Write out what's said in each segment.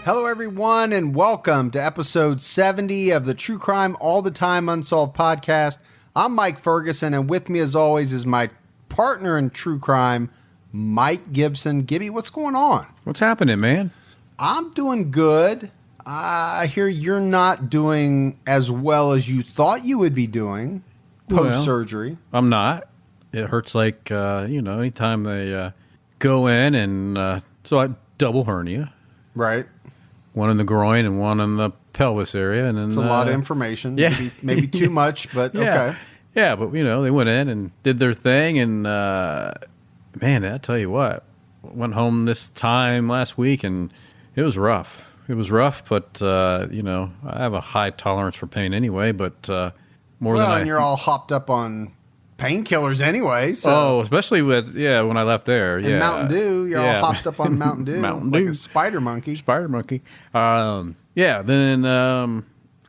Hello, everyone, and welcome to episode 70 of the True Crime All the Time Unsolved podcast. I'm Mike Ferguson, and with me, as always, is my partner in true crime, Mike Gibson. Gibby, what's going on? What's happening, man? I'm doing good. I hear you're not doing as well as you thought you would be doing post-surgery. Well, I'm not. It hurts like, anytime they go in, and so I double hernia. Right. One in the groin and one in the pelvis area. And then, it's a lot of information. Yeah. Maybe too much, but yeah. Okay. Yeah, but, they went in and did their thing. And, man, I tell you what, went home this time last week, and it was rough. It was rough, but, I have a high tolerance for pain anyway, but and you're all hopped up on painkillers anyway. So. Especially when I left there. And Mountain Dew. You're all hopped up on Mountain Dew. Mountain like Dew. a spider monkey. Then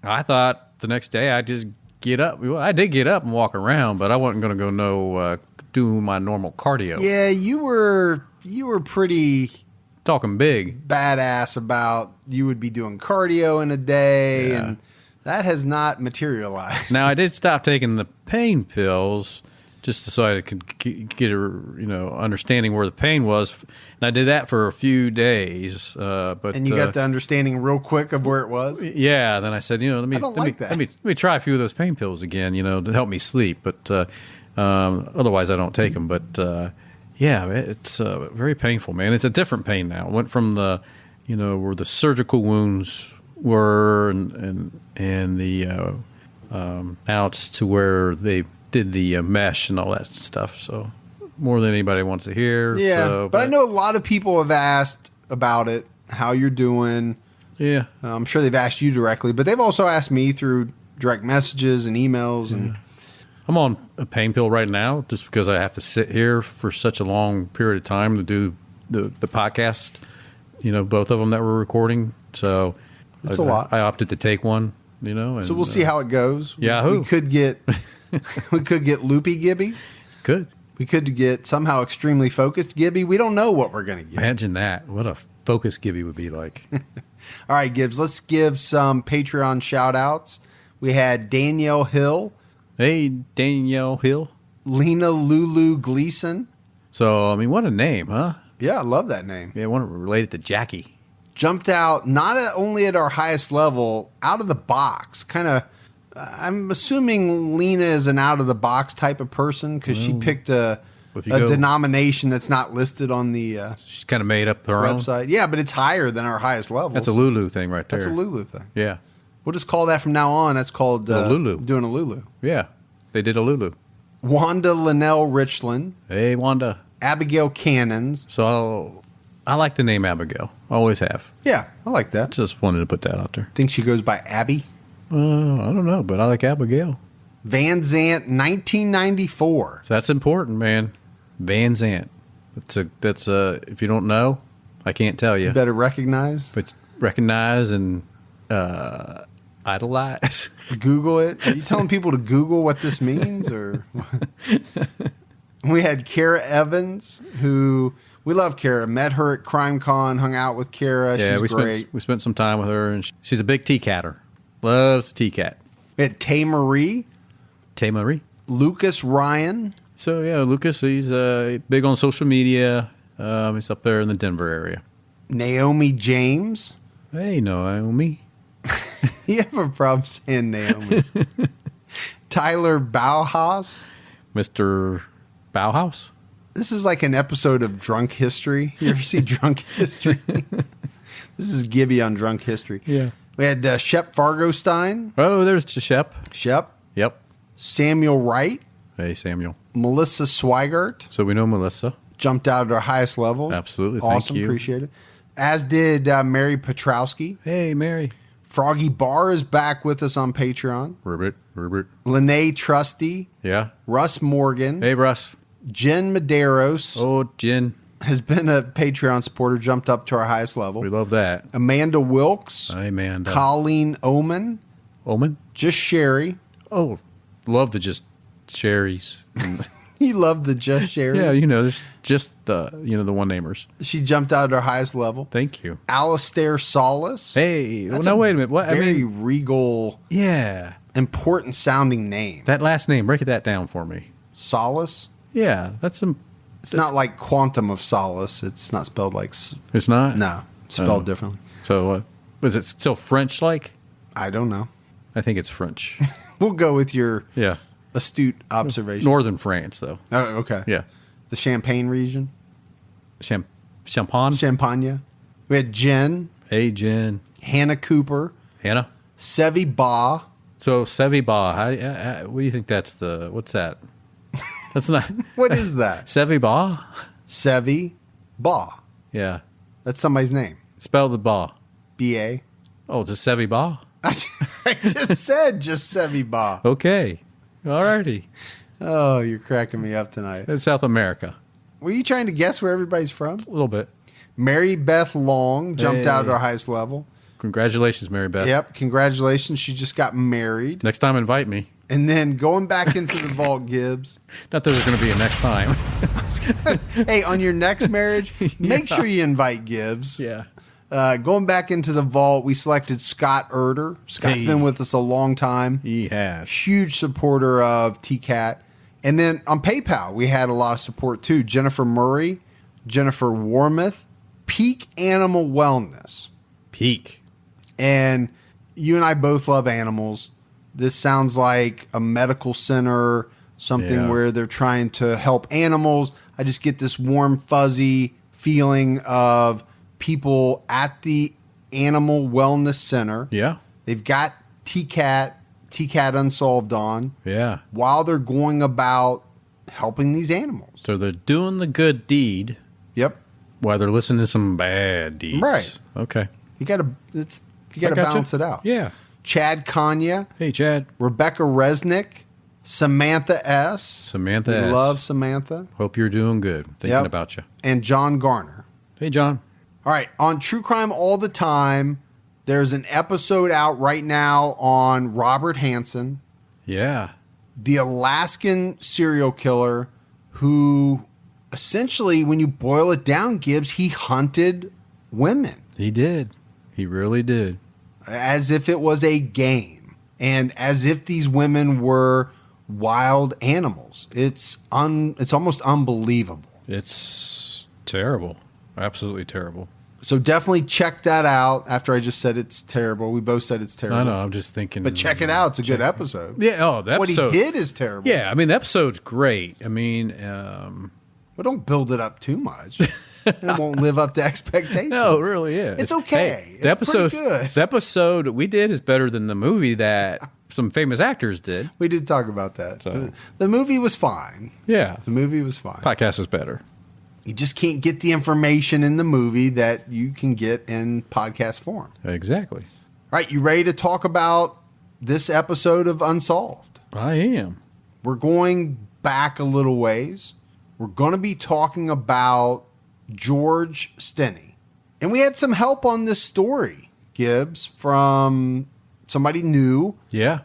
I thought the next day I'd just get up. Well, I did get up and walk around, but I wasn't going to go do my normal cardio. Yeah, you were pretty... Talking big. Badass about you would be doing cardio in a day, and that has not materialized. Now, I did stop taking the pain pills just so I could get a understanding where the pain was, and I did that for a few days. And you got the understanding real quick of where it was. Yeah. Then I said, let me try a few of those pain pills again, to help me sleep. But otherwise, I don't take them. But yeah, it's very painful, man. It's a different pain now. It went from the, where the surgical wounds were, and the now it's to where they did the mesh and all that stuff. So more than anybody wants to hear. Yeah, but I know a lot of people have asked about it, how you're doing. Yeah, I'm sure they've asked you directly, but they've also asked me through direct messages and emails. And I'm on a pain pill right now just because I have to sit here for such a long period of time to do the podcast, both of them that we're recording. So it's a lot. I opted to take one, And, so we'll see how it goes. Yahoo. We could get loopy Gibby. We could get somehow extremely focused Gibby. We don't know what we're going to get. Imagine that. What a focused Gibby would be like. All right, Gibbs, let's give some Patreon shout-outs. We had Danielle Hill. Hey, Danielle Hill. Lena Lulu Gleason. So, what a name, huh? Yeah, I love that name. Yeah, I want to relate it to Jackie. Jumped out, not only at our highest level, out of the box. Kind of, I'm assuming Lena is an out-of-the-box type of person because she picked a denomination that's not listed on the she's kind of made up her website. own. Yeah, but it's higher than our highest level. That's a Lulu thing right there. That's a Lulu thing. Yeah. We'll just call that from now on. That's called a Lulu. Doing a Lulu. Yeah, they did a Lulu. Wanda Linnell Richland. Hey, Wanda. Abigail Cannons. So I like the name Abigail. Always have. Yeah, I like that. Just wanted to put that out there. Think she goes by Abby? I don't know, but I like Abigail. Van Zant, 1994. So that's important, man. Van Zant. That's if you don't know, I can't tell you. You better recognize. But recognize and idolize. Google it. Are you telling people to Google what this means, or? We had Kara Evans, who we love. Kara, met her at CrimeCon, hung out with Kara. Yeah, she's great. We spent some time with her, and she's a big tea-catter. Loves tea-cat. We had Tay Marie. Lucas Ryan. So yeah, Lucas, he's big on social media. He's up there in the Denver area. Naomi James. Hey, Naomi. You have a problem saying Naomi. Tyler Bauhaus. Mr. Bauhaus? This is like an episode of Drunk History. You ever see Drunk History? This is Gibby on Drunk History. Yeah. We had Shep Fargostein. Oh, there's Shep. Shep. Yep. Samuel Wright. Hey, Samuel. Melissa Swigert. So we know Melissa. Jumped out at our highest level. Absolutely. Awesome. Thank you. Appreciate it. As did Mary Petrowski. Hey, Mary. Froggy Barr is back with us on Patreon. Robert. Lene Trusty. Yeah. Russ Morgan. Hey, Russ. Jen Medeiros. Oh, Jen. Has been a Patreon supporter, jumped up to our highest level. We love that. Amanda Wilkes. Hey, Amanda. Colleen Oman. Oman? Just Sherry. Oh, love the just Sherry's. You love the just shares. Yeah, there's just the one-namers. She jumped out at her highest level. Thank you. Alistair Solace. Hey, wait a minute. What? Very regal. Yeah. Important sounding name. That last name, break that down for me. Solace? Yeah, that's not like Quantum of Solace. It's not spelled like... It's not? No, it's spelled differently. So, was it still French-like? I don't know. I think it's French. We'll go with your astute observation. Northern France, though. Oh, okay. Yeah. The Champagne region. Champagne? Champagne. We had Jen. Hey, Jen. Hannah Cooper. Hannah. Sevi Ba. So, Sevi Ba, what do you think that's what's that? That's not... What is that? Sevi Ba? Sevi Ba. Yeah. That's somebody's name. Spell the Ba. B-A. Oh, just Sevi Ba? I just said just Sevi Ba. Okay. All righty. Oh, you're cracking me up tonight. In South America. Were you trying to guess where everybody's from? A little bit. Mary Beth Long jumped out at our highest level. Congratulations, Mary Beth. Yep, congratulations. She just got married. Next time, invite me. And then going back into the vault, Gibbs. Not that there's going to be a next time. Hey, on your next marriage, make sure you invite Gibbs. Yeah. Going back into the vault, we selected Scott Erder. Scott's been with us a long time. He has. Huge supporter of TCAT. And then on PayPal, we had a lot of support too. Jennifer Murray, Jennifer Warmoth, Peak Animal Wellness. Peak. And you and I both love animals. This sounds like a medical center, something where they're trying to help animals. I just get this warm, fuzzy feeling of people at the Animal Wellness Center. Yeah. They've got TCAT Unsolved on. Yeah. While they're going about helping these animals. So they're doing the good deed. Yep. While they're listening to some bad deeds. Right. Okay. You got to balance it out. Yeah. Chad Kanya. Hey, Chad. Rebecca Resnick. Samantha S. Samantha S. We love Samantha. Hope you're doing good. Thinking about you. And John Garner. Hey, John. All right. On True Crime All the Time, there's an episode out right now on Robert Hansen. Yeah. The Alaskan serial killer who essentially, when you boil it down, Gibbs, he hunted women. He did. He really did. As if it was a game. And as if these women were wild animals. It's almost unbelievable. It's terrible. Absolutely terrible. So definitely check that out. After I just said it's terrible. We both said it's terrible. I know. I'm just thinking. But check it out. It's a good episode. Yeah. Oh, the episode. What he did is terrible. Yeah. I mean, the episode's great. I mean. Well, don't build it up too much. It won't live up to expectations. No, it really is. It's okay. Hey, it's pretty good. The episode we did is better than the movie that some famous actors did. We did talk about that. So. The movie was fine. Yeah. The movie was fine. Podcast is better. You just can't get the information in the movie that you can get in podcast form. Exactly. All right, you ready to talk about this episode of Unsolved? I am. We're going back a little ways. We're going to be talking about George Stinney. And we had some help on this story, Gibbs, from somebody new. Yeah.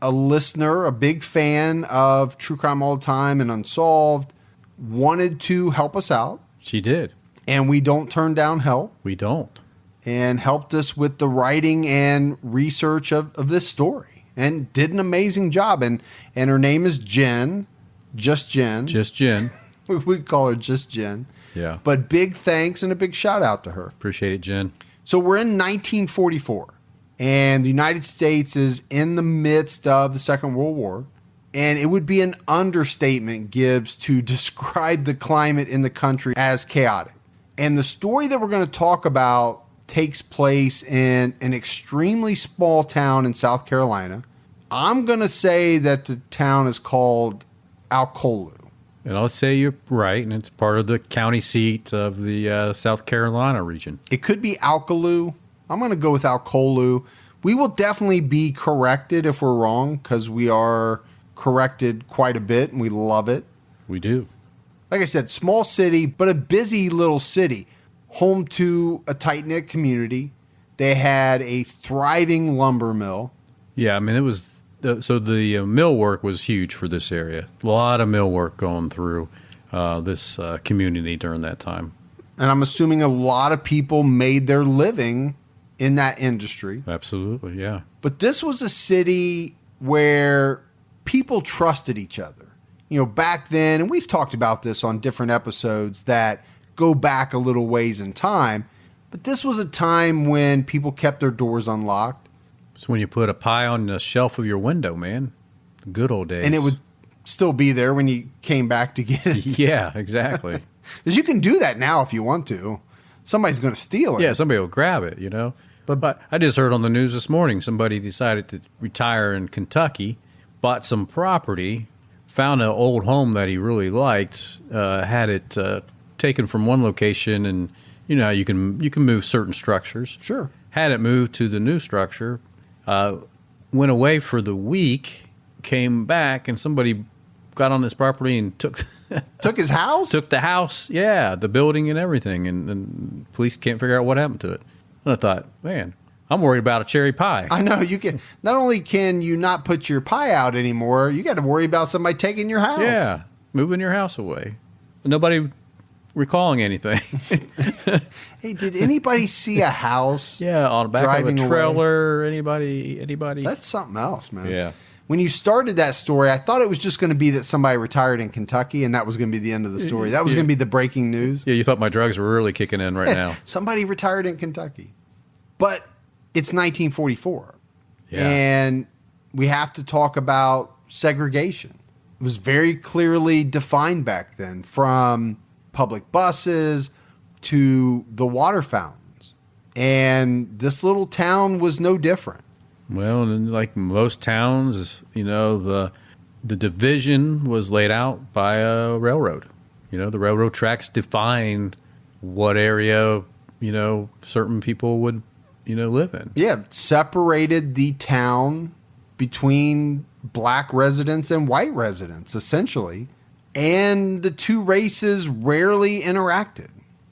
A listener, a big fan of True Crime All the Time and Unsolved, wanted to help us out. She did. And we don't turn down help. We don't. And helped us with the writing and research of this story. And did an amazing job. And her name is Jen. Just Jen. Just Jen. We call her Just Jen. Yeah. But big thanks and a big shout out to her. Appreciate it, Jen. So we're in 1944. And the United States is in the midst of the Second World War. And it would be an understatement, Gibbs, to describe the climate in the country as chaotic. And the story that we're going to talk about takes place in an extremely small town in South Carolina. I'm going to say that the town is called Alcolu. And I'll say you're right, and it's part of the county seat of the South Carolina region. It could be Alcolu. I'm going to go with Alcolu. We will definitely be corrected if we're wrong, because we are corrected quite a bit, and we love it. We do. Like I said, small city, but a busy little city. Home to a tight-knit community. They had a thriving lumber mill. Yeah, I mean, it was the mill work was huge for this area. A lot of mill work going through this community during that time. And I'm assuming a lot of people made their living in that industry. Absolutely, yeah. But this was a city where people trusted each other. You know, back then, and we've talked about this on different episodes that go back a little ways in time, but this was a time when people kept their doors unlocked. It's when you put a pie on the shelf of your window, man. Good old days. And it would still be there when you came back to get it. Yeah, exactly. Because you can do that now if you want to. Somebody's going to steal it. Yeah, somebody will grab it, you know. But I just heard on the news this morning somebody decided to retire in Kentucky, bought some property, found an old home that he really liked, had it taken from one location, and you know you can move certain structures. Sure. Had it moved to the new structure, went away for the week, came back, and somebody got on this property and took his house? Took the house, yeah, the building and everything, and police can't figure out what happened to it. And I thought, man, I'm worried about a cherry pie. I know. You can not only can you not put your pie out anymore, you got to worry about somebody taking your house. Yeah, moving your house away. Nobody recalling anything. Hey, did anybody see a house? Yeah, on the back of a trailer. Away? Anybody? That's something else, man. Yeah. When you started that story, I thought it was just going to be that somebody retired in Kentucky, and that was going to be the end of the story. That was going to be the breaking news. Yeah, you thought my drugs were really kicking in right now. Somebody retired in Kentucky. But it's 1944. Yeah. And we have to talk about segregation. It was very clearly defined back then, from public buses to the water fountains. And this little town was no different. Well, and like most towns, you know, the division was laid out by a railroad. You know, the railroad tracks defined what area, you know, certain people would, you know, live in. Yeah, separated the town between black residents and white residents, essentially. And the two races rarely interacted.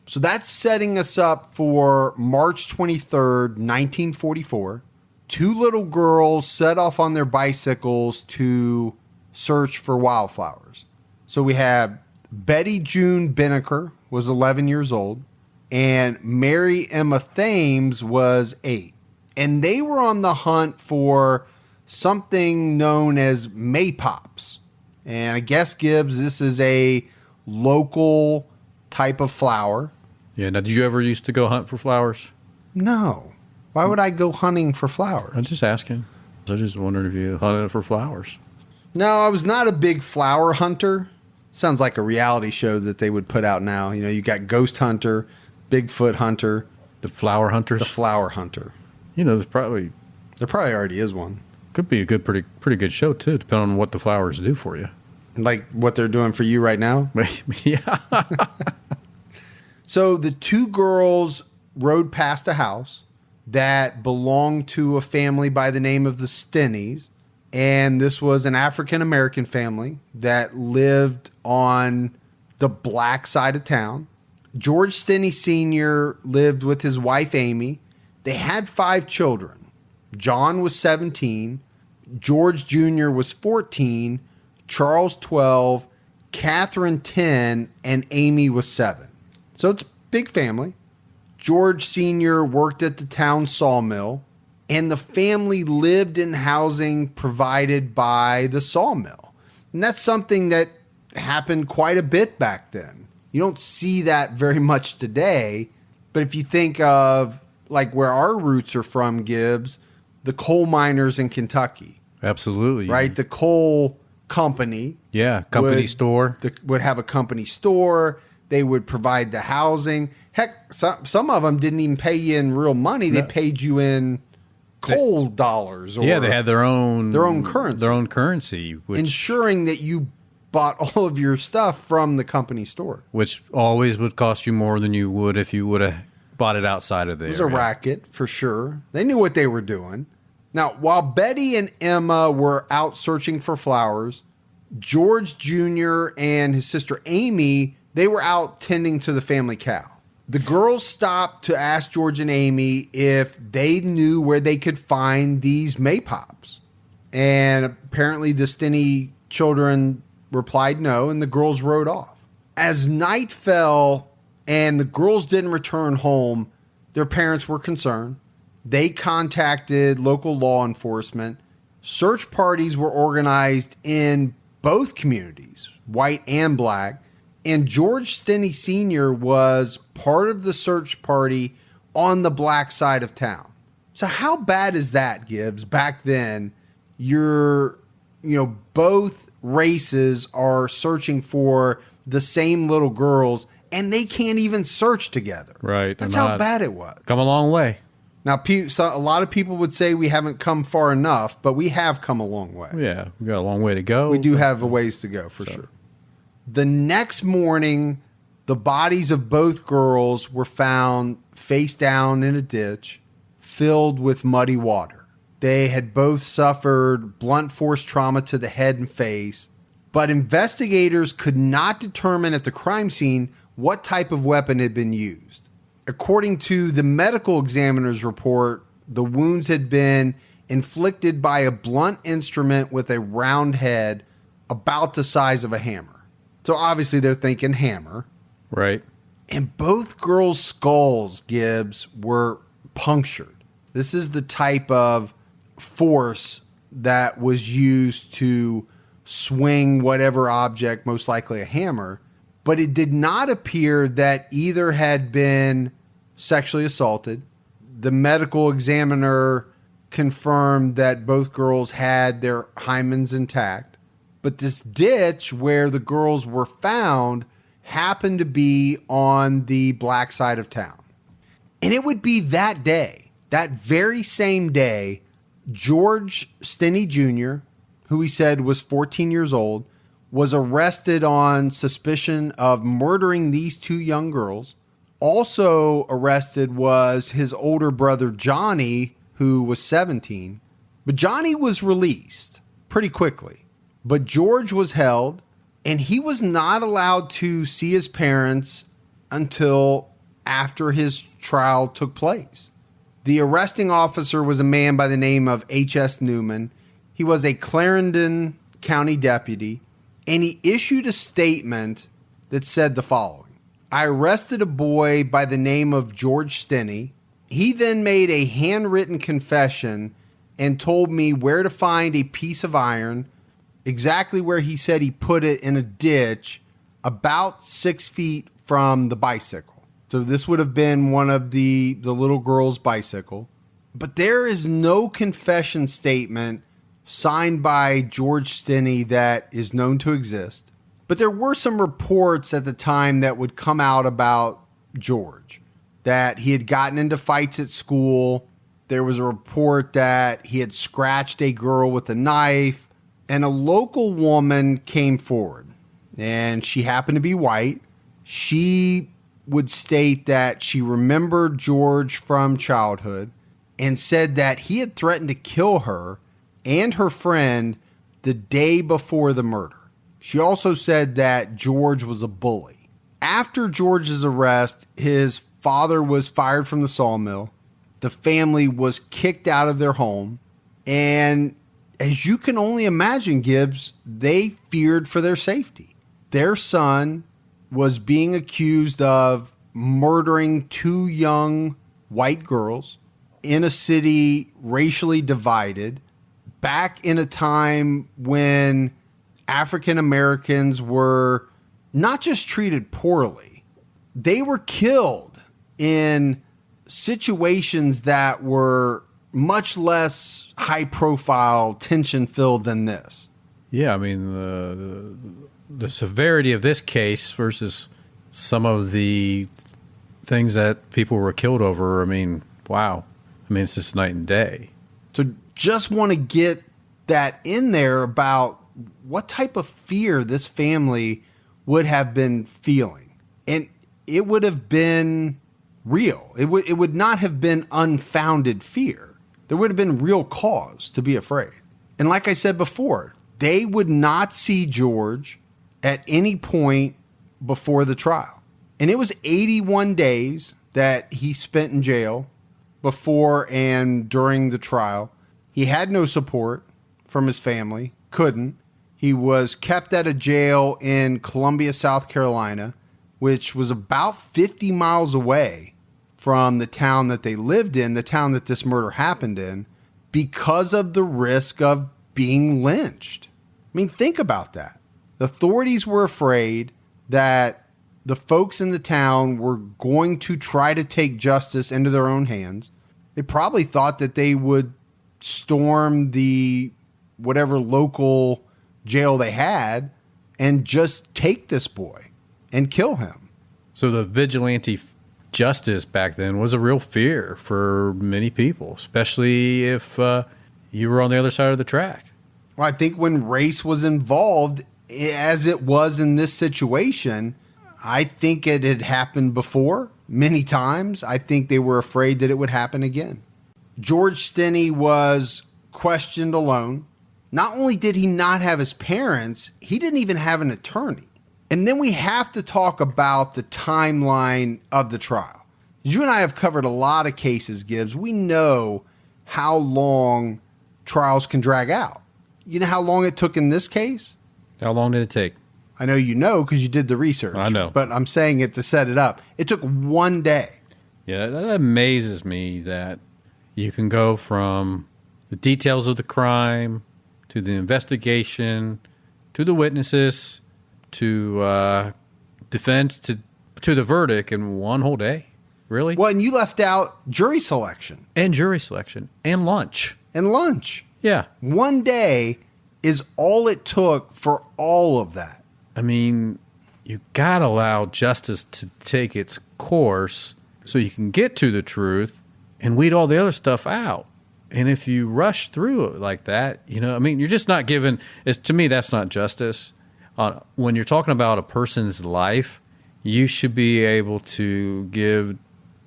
So that's setting us up for March 23rd, 1944. Two little girls set off on their bicycles to search for wildflowers. So we have Betty June Binnicker was 11 years old, and Mary Emma Thames was 8. And they were on the hunt for something known as maypops. And I guess, Gibbs, this is a local type of flower. Yeah. Now, did you ever used to go hunt for flowers? No. Why would I go hunting for flowers? I'm just asking. I just wondered if you hunted for flowers. No, I was not a big flower hunter. Sounds like a reality show that they would put out now. You know, you got Ghost Hunter, Bigfoot Hunter. The Flower Hunters? The Flower Hunter. You know, there probably already is one. Could be a good, pretty good show, too, depending on what the flowers do for you. Like what they're doing for you right now? Yeah. So the two girls rode past a house that belonged to a family by the name of the Stinneys. And this was an African-American family that lived on the black side of town. George Stinney Sr. lived with his wife, Amy. They had 5 children. John was 17. George Jr. was 14. Charles, 12. Catherine, 10. And Amy was 7. So it's a big family. George Sr. worked at the town sawmill, and the family lived in housing provided by the sawmill. And that's something that happened quite a bit back then. You don't see that very much today, but if you think of like where our roots are from, Gibbs, the coal miners in Kentucky. Absolutely. Right? The coal company. Yeah, company store. Would have a company store. They would provide the housing. Heck, some of them didn't even pay you in real money. They paid you in coal dollars. Or they had their own currency. Their own currency. Ensuring that you bought all of your stuff from the company store. Which always would cost you more than you would if you would have bought it outside of there. It was a racket, for sure. They knew what they were doing. Now, while Betty and Emma were out searching for flowers, George Jr. and his sister Amy, they were out tending to the family cow. The girls stopped to ask George and Amy if they knew where they could find these maypops. And apparently the Stinney children replied no, and the girls rode off. As night fell and the girls didn't return home, their parents were concerned. They contacted local law enforcement. Search parties were organized in both communities, white and black. And George Stinney Sr. was part of the search party on the black side of town. So how bad is that, Gibbs? Back then, both races are searching for the same little girls, and they can't even search together. Right. That's how bad it was. Come a long way. Now, a lot of people would say we haven't come far enough, but we have come a long way. Yeah, we got a long way to go. We do have a ways to go, for sure. The next morning, the bodies of both girls were found face down in a ditch filled with muddy water. They had both suffered blunt force trauma to the head and face, but investigators could not determine at the crime scene what type of weapon had been used. According to the medical examiner's report, the wounds had been inflicted by a blunt instrument with a round head about the size of a hammer. So obviously they're thinking hammer. Right. And both girls' skulls, Gibbs, were punctured. This is the type of force that was used to swing whatever object, most likely a hammer. But it did not appear that either had been sexually assaulted. The medical examiner confirmed that both girls had their hymens intact. But this ditch where the girls were found happened to be on the black side of town. And it would be that day, that very same day, George Stinney Jr., who he said was 14 years old, was arrested on suspicion of murdering these two young girls. Also arrested was his older brother, Johnny, who was 17. But Johnny was released pretty quickly. But George was held, and he was not allowed to see his parents until after his trial took place. The arresting officer was a man by the name of H.S. Newman. He was a Clarendon County deputy. And he issued a statement that said the following: I arrested a boy by the name of George Stinney. He then made a handwritten confession and told me where to find a piece of iron, exactly where he said he put it in a ditch about 6 feet from the bicycle. So this would have been one of the little girl's bicycle. But there is no confession statement signed by George Stinney that is known to exist. But there were some reports at the time that would come out about George, that he had gotten into fights at school. There was a report that he had scratched a girl with a knife, and a local woman came forward, and she happened to be white. She would state that she remembered George from childhood and said that he had threatened to kill her and her friend the day before the murder. She also said that George was a bully. After George's arrest, his father was fired from the sawmill. The family was kicked out of their home. And as you can only imagine, Gibbs, they feared for their safety. Their son was being accused of murdering two young white girls in a city racially divided, back in a time when African Americans were not just treated poorly, they were killed in situations that were much less high profile, tension filled than this. Yeah, I mean, the severity of this case versus some of the things that people were killed over, I mean, wow. I mean, it's just night and day. So just want to get that in there about what type of fear this family would have been feeling. And it would have been real. It would not have been unfounded fear. There would have been real cause to be afraid. And like I said before, they would not see George at any point before the trial. And it was 81 days that he spent in jail before and during the trial. He had no support. from his family, couldn't. He was kept at a jail in Columbia, South Carolina, which was about 50 miles away from the town that they lived in, the town that this murder happened in, because of the risk of being lynched. I mean, think about that. The authorities were afraid that the folks in the town were going to try to take justice into their own hands. They probably thought that they would storm the whatever local jail they had and just take this boy and kill him. So the vigilante justice back then was a real fear for many people, especially if you were on the other side of the track. Well, I think when race was involved, as it was in this situation, I think it had happened before many times. I think they were afraid that it would happen again. George Stinney was questioned alone. Not only did he not have his parents, he didn't even have an attorney. And then we have to talk about the timeline of the trial. You and I have covered a lot of cases, Gibbs. We know how long trials can drag out. You know how long it took in this case? How long did it take? I know you know because you did the research. I know. But I'm saying it to set it up. It took 1 day. Yeah, that amazes me that you can go from the details of the crime to the investigation to the witnesses to defense to the verdict in 1 whole day. Really? Well, and you left out jury selection. And jury selection. And lunch. And lunch. Yeah. 1 day is all it took for all of that. I mean, you got to allow justice to take its course so you can get to the truth and weed all the other stuff out. And if you rush through it like that, I mean, you're just not giving, to me, that's not justice. When you're talking about a person's life, you should be able to give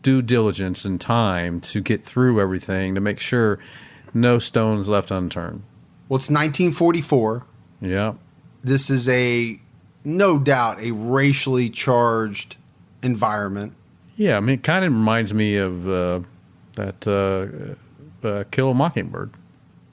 due diligence and time to get through everything to make sure no stone's left unturned. Well, it's 1944. Yeah. This is no doubt, a racially charged environment. Yeah, I mean, it kind of reminds me of that Kill a Mockingbird.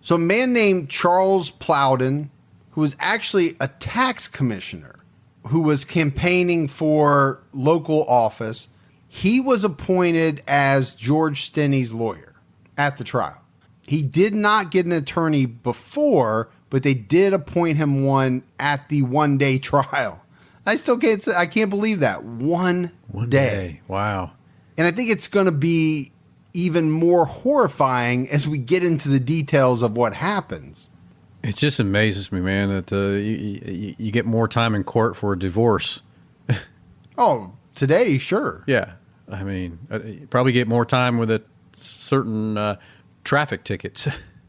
So a man named Charles Plowden, who was actually a tax commissioner, who was campaigning for local office, he was appointed as George Stinney's lawyer at the trial. He did not get an attorney before, but they did appoint him one at the 1 day trial. I can't believe that. One day. Wow. And I think it's going to be even more horrifying as we get into the details of what happens. It just amazes me, man, that you get more time in court for a divorce. Oh, today, sure. Yeah. I mean, you probably get more time with a certain traffic tickets.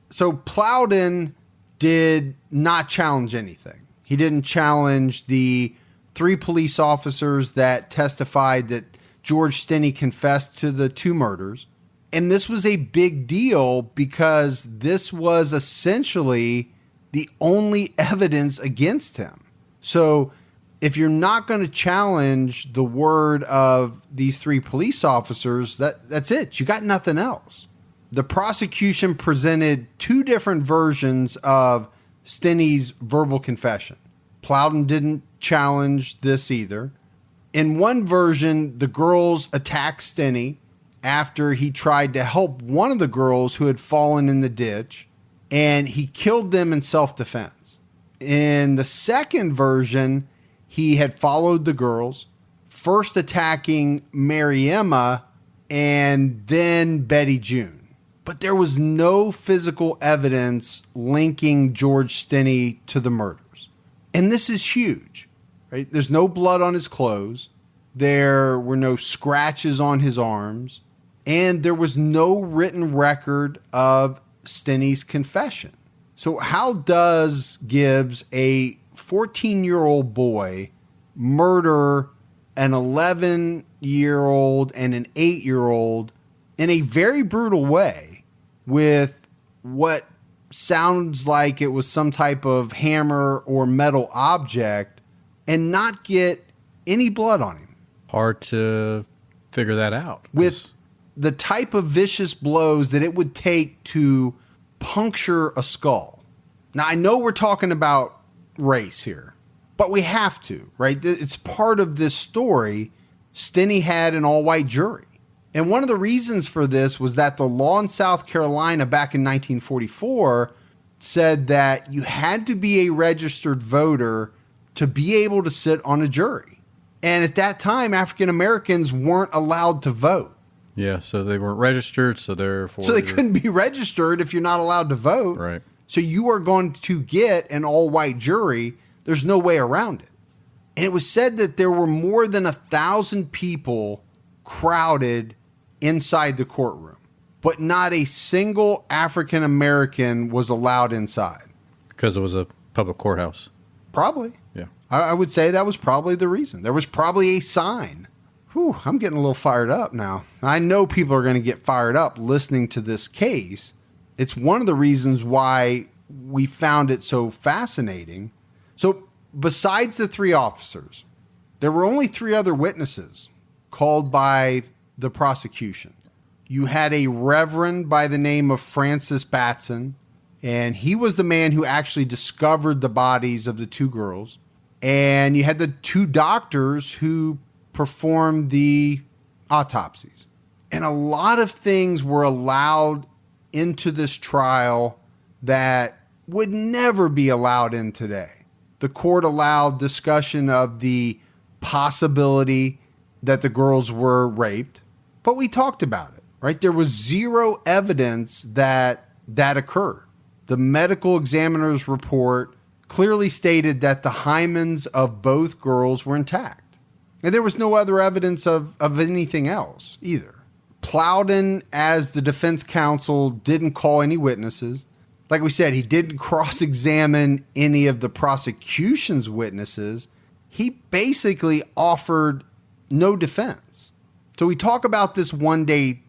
So Plowden did not challenge anything. He didn't challenge the 3 police officers that testified that George Stinney confessed to the 2 murders. And this was a big deal because this was essentially the only evidence against him. So if you're not going to challenge the word of these 3 police officers, that's it. You got nothing else. The prosecution presented 2 different versions of Stinney's verbal confession. Plowden didn't challenge this either. In one version, the girls attacked Stinney after he tried to help one of the girls who had fallen in the ditch, and he killed them in self-defense. In the second version, he had followed the girls, first attacking Mary Emma and then Betty June. But there was no physical evidence linking George Stinney to the murders. And this is huge, right? There's no blood on his clothes. There were no scratches on his arms. And there was no written record of Stinney's confession. So how does Gibbs, a 14-year-old boy, murder an 11-year-old and an 8-year-old in a very brutal way with what sounds like it was some type of hammer or metal object and not get any blood on him? Hard to figure that out. With the type of vicious blows that it would take to puncture a skull. Now, I know we're talking about race here, but we have to, right? It's part of this story. Stinney had an all-white jury. And one of the reasons for this was that the law in South Carolina back in 1944 said that you had to be a registered voter to be able to sit on a jury. And at that time, African Americans weren't allowed to vote. Yeah, so they weren't registered, so therefore... So they couldn't be registered if you're not allowed to vote. Right. So you are going to get an all-white jury. There's no way around it. And it was said that there were more than 1,000 people crowded inside the courtroom, but not a single African American was allowed inside. Because it was a public courthouse. Probably. Yeah. I would say that was probably the reason. There was probably a sign. Whew, I'm getting a little fired up now. I know people are going to get fired up listening to this case. It's one of the reasons why we found it so fascinating. So besides the 3 officers, there were only 3 other witnesses called by the prosecution. You had a reverend by the name of Francis Batson, and he was the man who actually discovered the bodies of the 2 girls. And you had the 2 doctors who performed the autopsies. And a lot of things were allowed into this trial that would never be allowed in today. The court allowed discussion of the possibility that the girls were raped, but we talked about it, right? There was 0 evidence that occurred. The medical examiner's report clearly stated that the hymens of both girls were intact. And there was no other evidence of anything else either. Plowden, as the defense counsel, didn't call any witnesses. Like we said, he didn't cross-examine any of the prosecution's witnesses. He basically offered no defense. So we talk about this 1-day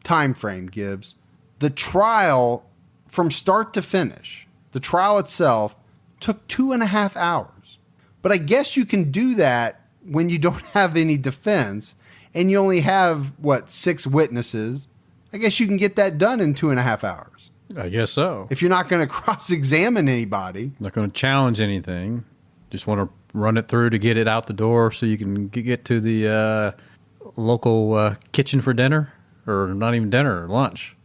time frame, Gibbs. The trial, from start to finish, the trial itself took 2.5 hours. But I guess you can do that when you don't have any defense and you only have, 6 witnesses. I guess you can get that done in 2.5 hours. I guess so. If you're not going to cross-examine anybody. Not going to challenge anything. Just want to run it through to get it out the door so you can get to the local kitchen for dinner, or not even dinner, lunch.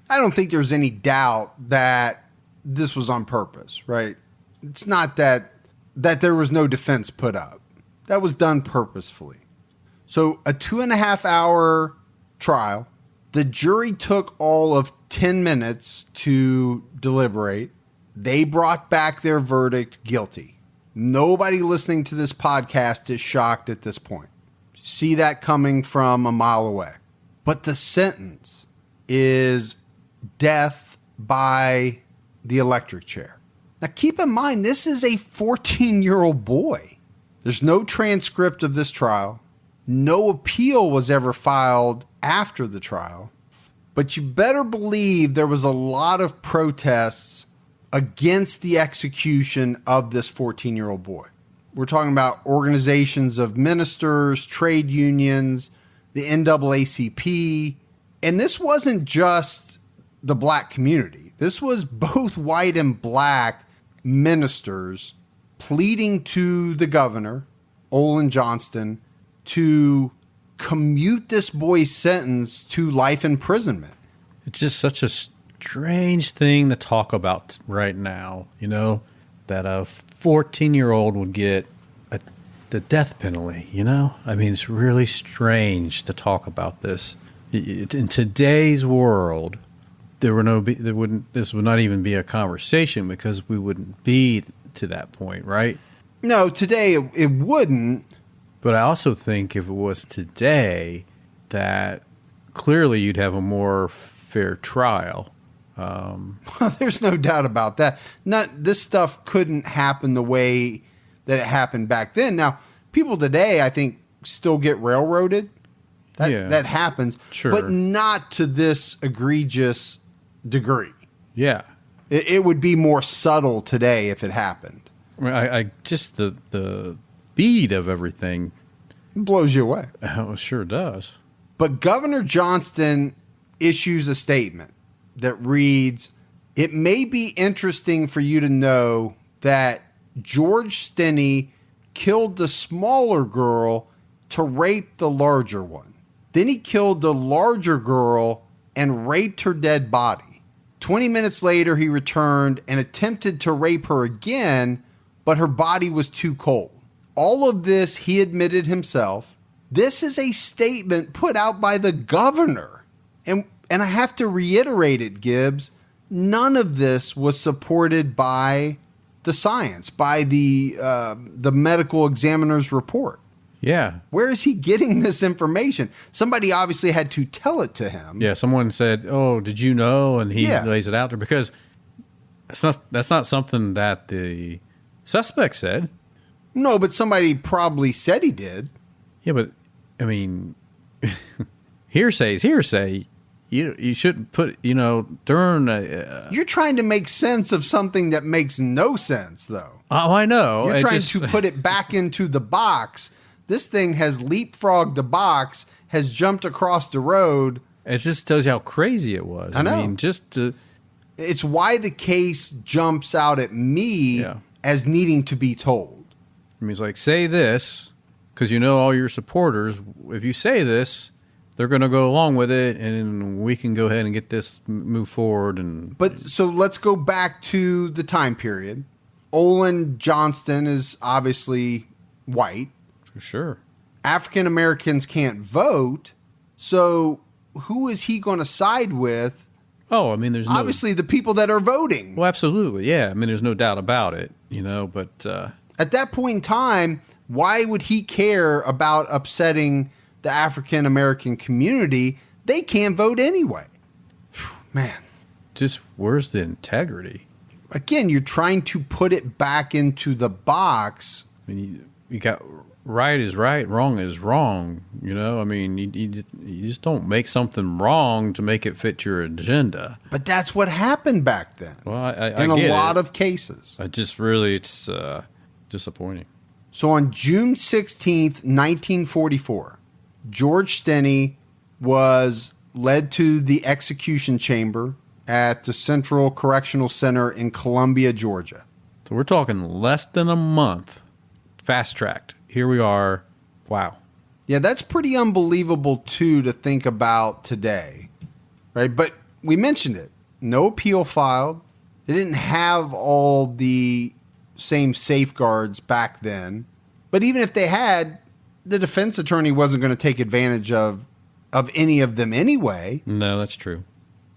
I don't think there's any doubt that this was on purpose, right? It's not that there was no defense put up. That was done purposefully. So a 2.5 hour trial. The jury took all of 10 minutes to deliberate. They brought back their verdict guilty. Nobody listening to this podcast is shocked at this point. See that coming from a mile away. But the sentence is death by the electric chair. Now keep in mind, this is a 14-year-old boy. There's no transcript of this trial. No appeal was ever filed after the trial. But you better believe there was a lot of protests against the execution of this 14-year-old boy. We're talking about organizations of ministers, trade unions, the NAACP. And this wasn't just the black community. This was both white and black ministers pleading to the governor, Olin Johnston, to commute this boy's sentence to life imprisonment. It's just such a strange thing to talk about right now, that a 14-year-old would get the death penalty, I mean, it's really strange to talk about this. In today's world, this would not even be a conversation because we wouldn't be to that point, right? No, today it wouldn't. But I also think if it was today, that clearly you'd have a more fair trial. There's no doubt about that. This stuff couldn't happen the way that it happened back then. Now, people today, I think, still get railroaded. That happens, sure, but not to this egregious degree. Yeah, it would be more subtle today if it happened. I mean, I just the speed of everything blows you away. Oh, it sure does. But Governor Johnston issues a statement that reads, It may be interesting for you to know that George Stinney killed the smaller girl to rape the larger one. Then he killed the larger girl and raped her dead body. 20 minutes later, he returned and attempted to rape her again, but her body was too cold. All of this he admitted himself. This is a statement put out by the governor. And I have to reiterate it, Gibbs. None of this was supported by the science, by the medical examiner's report. Yeah. Where is he getting this information? Somebody obviously had to tell it to him. Yeah, someone said, "Oh, did you know?" And he lays it out there because that's not something that the suspect said. No, but somebody probably said he did. Yeah, but I mean, hearsay is hearsay. You shouldn't put, during You're trying to make sense of something that makes no sense, though. Oh, I know. You're trying to put it back into the box. This thing has leapfrogged the box, has jumped across the road. It just tells you how crazy it was. I know. I mean, it's why the case jumps out at me as needing to be told. I mean, it's like, say this, because all your supporters, if you say this, they're going to go along with it, and we can go ahead and get this move forward. But so let's go back to the time period. Olin Johnston is obviously white. For sure. African Americans can't vote, so who is he going to side with? Oh, I mean, there's obviously the people that are voting. Well, absolutely, yeah. I mean, there's no doubt about it, but at that point in time, why would he care about upsetting the African American community? They can't vote anyway. Man. Just where's the integrity? Again, you're trying to put it back into the box. I mean, you got right is right, wrong is wrong. I mean, you just don't make something wrong to make it fit your agenda. But that's what happened back then. Well, I in get a lot it. of cases. It's disappointing. So on June 16th, 1944, George Stinney was led to the execution chamber at the Central Correctional Center in Columbia, Georgia. So we're talking less than a month. Fast-tracked. Here we are. Wow. Yeah, that's pretty unbelievable, too, to think about today. Right? But we mentioned it. No appeal filed. They didn't have all the same safeguards back then. But even if they had, the defense attorney wasn't going to take advantage of any of them anyway. No, that's true.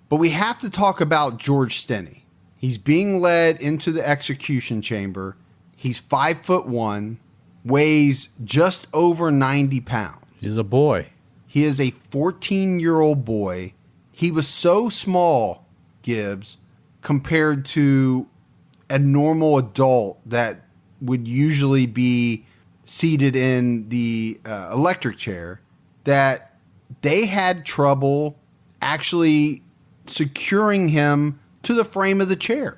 But we have to talk about George Stinney. He's being led into the execution chamber. He's 5'1", weighs just over 90 pounds. He's a boy. He is a 14-year-old boy. He was so small, Gibbs, compared to a normal adult that would usually be seated in the electric chair, that they had trouble actually securing him to the frame of the chair.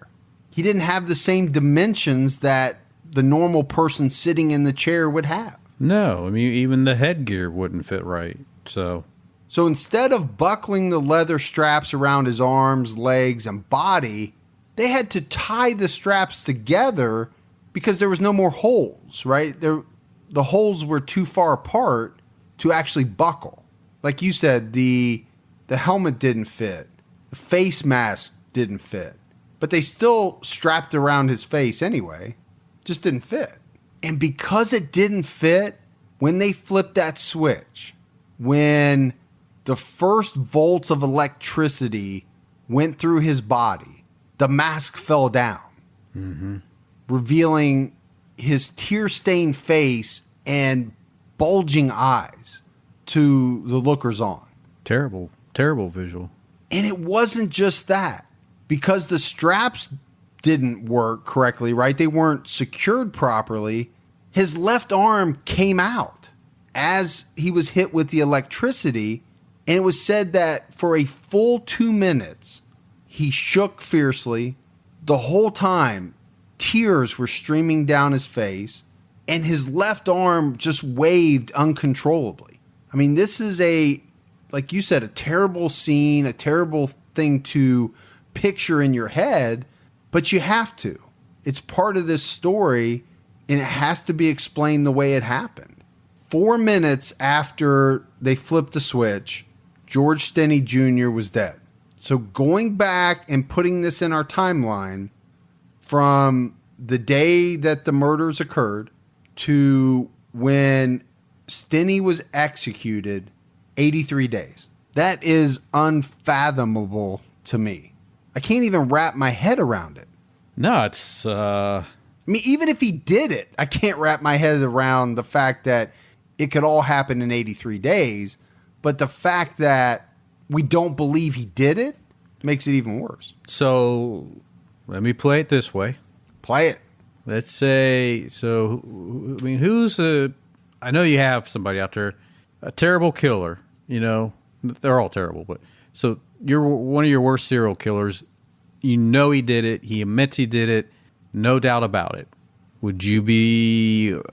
He didn't have the same dimensions that the normal person sitting in the chair would have. No, I mean, even the headgear wouldn't fit right. So instead of buckling the leather straps around his arms, legs, and body, they had to tie the straps together because there was no more holes, right? The holes were too far apart to actually buckle. Like you said, the helmet didn't fit. The face mask didn't fit. But they still strapped around his face anyway. Just didn't fit. And because it didn't fit, when they flipped that switch, when the first volts of electricity went through his body, the mask fell down, revealing his tear-stained face and bulging eyes to the lookers-on. Terrible, terrible visual. And it wasn't just that. Because the straps didn't work correctly, right? They weren't secured properly. His left arm came out as he was hit with the electricity. And it was said that for a full 2 minutes, he shook fiercely. The whole time, tears were streaming down his face. And his left arm just waved uncontrollably. I mean, this is like you said, a terrible scene, a terrible thing to picture in your head, but you have to. It's part of this story, and it has to be explained the way it happened. 4 minutes after they flipped the switch, George Stinney Jr. was dead. So going back and putting this in our timeline from the day that the murders occurred to when Stinney was executed, 83 days. That is unfathomable to me. I can't even wrap my head around it. No, it's... I mean, even if he did it, I can't wrap my head around the fact that it could all happen in 83 days. But the fact that we don't believe he did it makes it even worse. So let me play it this way. Play it. Let's say, so, I mean, I know you have somebody out there, a terrible killer, you know, they're all terrible, but so you're one of your worst serial killers. You know he did it. He admits he did it. No doubt about it. Would you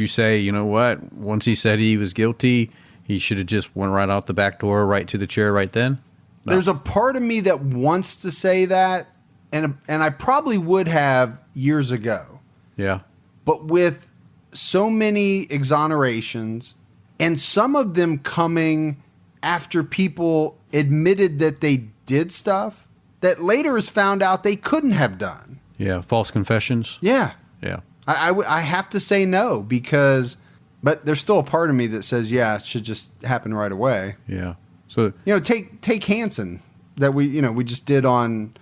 say, you know what, once he said he was guilty, he should have just went right out the back door, right to the chair right then? No. There's a part of me that wants to say that, and I probably would have years ago. Yeah. But with so many exonerations, and some of them coming after people admitted that they did stuff that later is found out they couldn't have done. Yeah, false confessions. Yeah. Yeah. I have to say no but there's still a part of me that says, yeah, it should just happen right away. Yeah. So, you know, take Hansen that we just did on.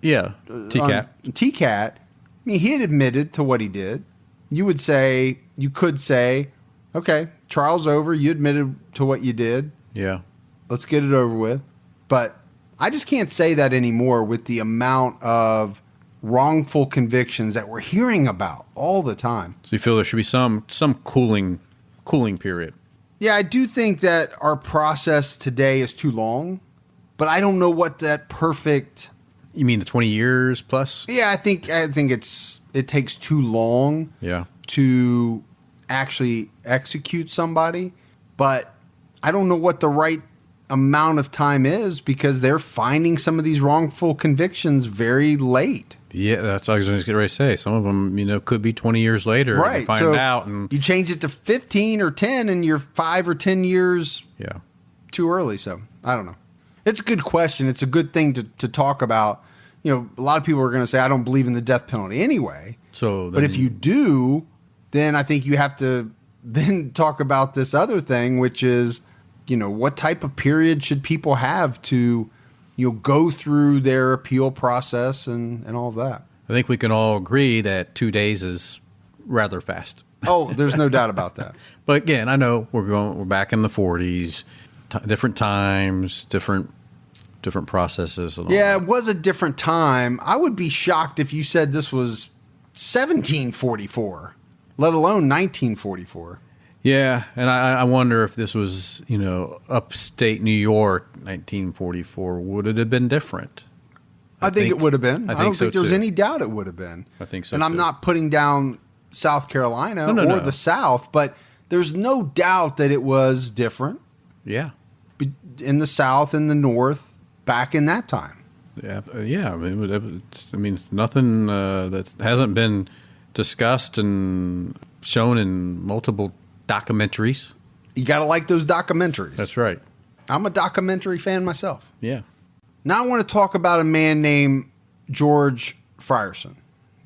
Yeah. TCAT. TCAT. I mean, he had admitted to what he did. You could say, okay, trial's over. You admitted to what you did. Yeah. Let's get it over with. But I just can't say that anymore with the amount of wrongful convictions that we're hearing about all the time. So you feel there should be some cooling period? Yeah, I do think that our process today is too long, but I don't know what that perfect. You mean the 20 years plus? Yeah, I think it takes too long. Yeah. To actually execute somebody, but I don't know what the right amount of time is because they're finding some of these wrongful convictions very late. Yeah, that's what I was going to get ready to say. Some of them, you know, could be 20 years later. Right. You find out. And you change it to 15 or 10 and you're 5 or 10 years too early. So I don't know. It's a good question. It's a good thing to talk about. You know, a lot of people are going to say, I don't believe in the death penalty anyway. But if you do, then I think you have to then talk about this other thing, which is, you know, what type of period should people have to, you know, go through their appeal process and all of that. I think we can all agree that 2 days is rather fast. Oh, there's no doubt about that. But again, I know we're back in the 40s, different times, different processes. And all that. It was a different time. I would be shocked if you said this was 1744, let alone 1944. Yeah, and I wonder if this was, you know, upstate New York, 1944, would it have been different? I think it would have been. I don't think so there's too. any doubt it would have been. I think so. And I'm not putting down South Carolina No. the South, but there's no doubt that it was different. Yeah. In the South and the North back in that time. Yeah. I mean, it's nothing that hasn't been discussed and shown in multiple documentaries. You got to like those documentaries. That's right. I'm a documentary fan myself. Yeah. Now I want to talk about a man named George Frierson,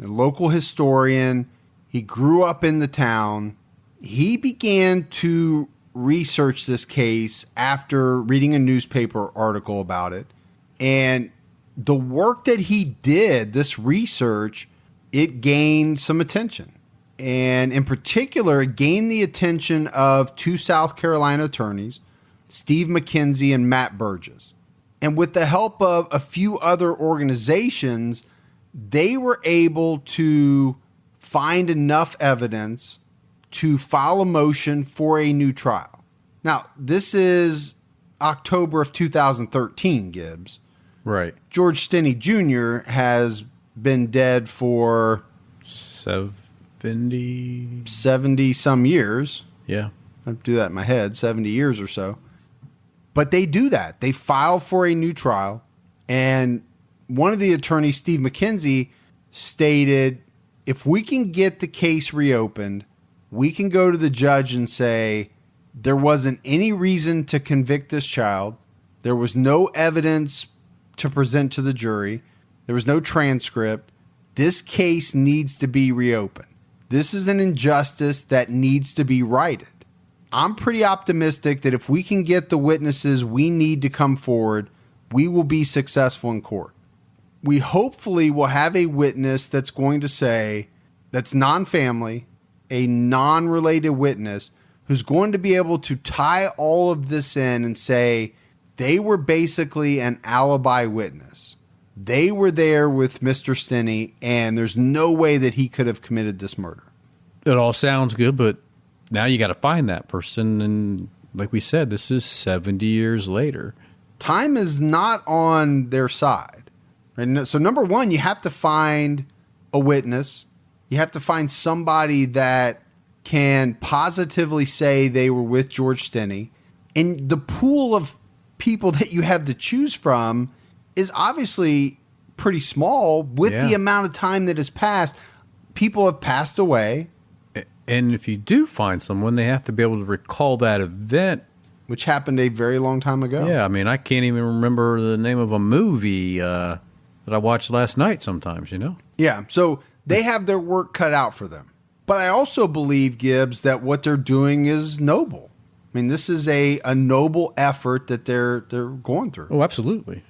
a local historian. He grew up in the town. He began to research this case after reading a newspaper article about it. And the work that he did, this research, it gained some attention. And in particular, it gained the attention of two South Carolina attorneys, Steve McKenzie and Matt Burgess. And with the help of a few other organizations, they were able to find enough evidence to file a motion for a new trial. Now, this is October of 2013, Gibbs. Right. George Stinney Jr. has been dead for 70 some years. Yeah. I do that in my head, 70 years or so. But they do that. They file for a new trial. And one of the attorneys, Steve McKenzie, stated, if we can get the case reopened, we can go to the judge and say, there wasn't any reason to convict this child. There was no evidence to present to the jury. There was no transcript. This case needs to be reopened. This is an injustice that needs to be righted. I'm pretty optimistic that if we can get the witnesses we need to come forward, we will be successful in court. We hopefully will have a witness that's going to say, that's non-family, a non-related witness, who's going to be able to tie all of this in and say they were basically an alibi witness. They were there with Mr. Stinney, and there's no way that he could have committed this murder. It all sounds good, but now you got to find that person. And like we said, this is 70 years later. Time is not on their side. And so number one, you have to find a witness. You have to find somebody that can positively say they were with George Stinney. And the pool of people that you have to choose from is obviously pretty small with the amount of time that has passed. People have passed away. And if you do find someone, they have to be able to recall that event. Which happened a very long time ago. Yeah, I mean, I can't even remember the name of a movie that I watched last night sometimes, you know? Yeah, so they have their work cut out for them. But I also believe, Gibbs, that what they're doing is noble. I mean, this is a noble effort that they're going through. Oh, absolutely.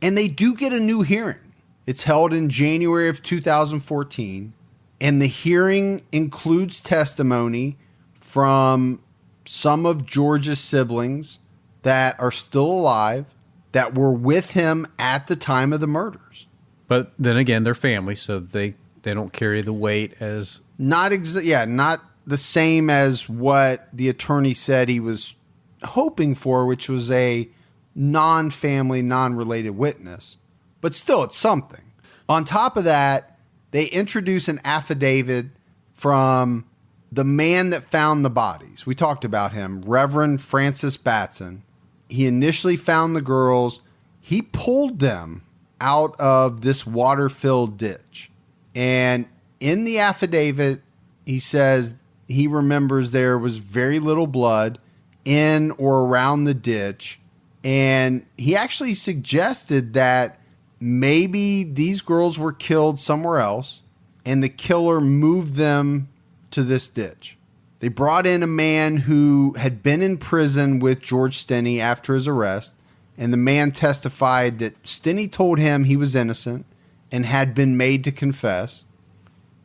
And they do get a new hearing. It's held in January of 2014. And the hearing includes testimony from some of George's siblings that are still alive, that were with him at the time of the murders. But then again, they're family, so they don't carry the weight as... Not the same as what the attorney said he was hoping for, which was a non-family, non-related witness. But still, it's something. On top of that, they introduce an affidavit from the man that found the bodies. We talked about him, Reverend Francis Batson. He initially found the girls. He pulled them out of this water-filled ditch. And in the affidavit, he says he remembers there was very little blood in or around the ditch. And he actually suggested that maybe these girls were killed somewhere else and the killer moved them to this ditch. They brought in a man who had been in prison with George Stinney after his arrest, and the man testified that Stinney told him he was innocent and had been made to confess.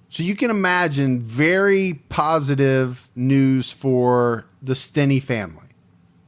So you can imagine very positive news for the Stinney family.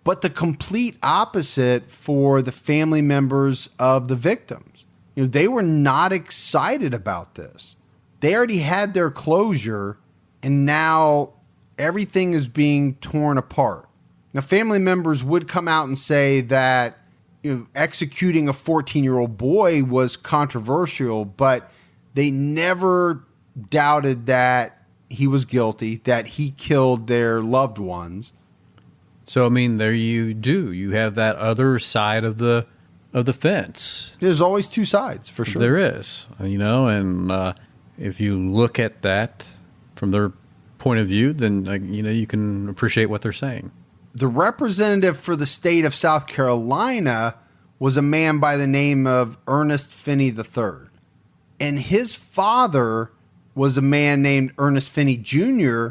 But the complete opposite for the family members of the victims. You know, they were not excited about this. They already had their closure, and now everything is being torn apart. Now, family members would come out and say that, you know, executing a 14-year-old boy was controversial, but they never doubted that he was guilty, that he killed their loved ones. So, I mean, there you do. You have that other side of the fence. There's always two sides, for sure. There is, you know, and if you look at that from their point of view, then, you know, you can appreciate what they're saying. The representative for the state of South Carolina was a man by the name of Ernest Finney III. And his father was a man named Ernest Finney Jr.,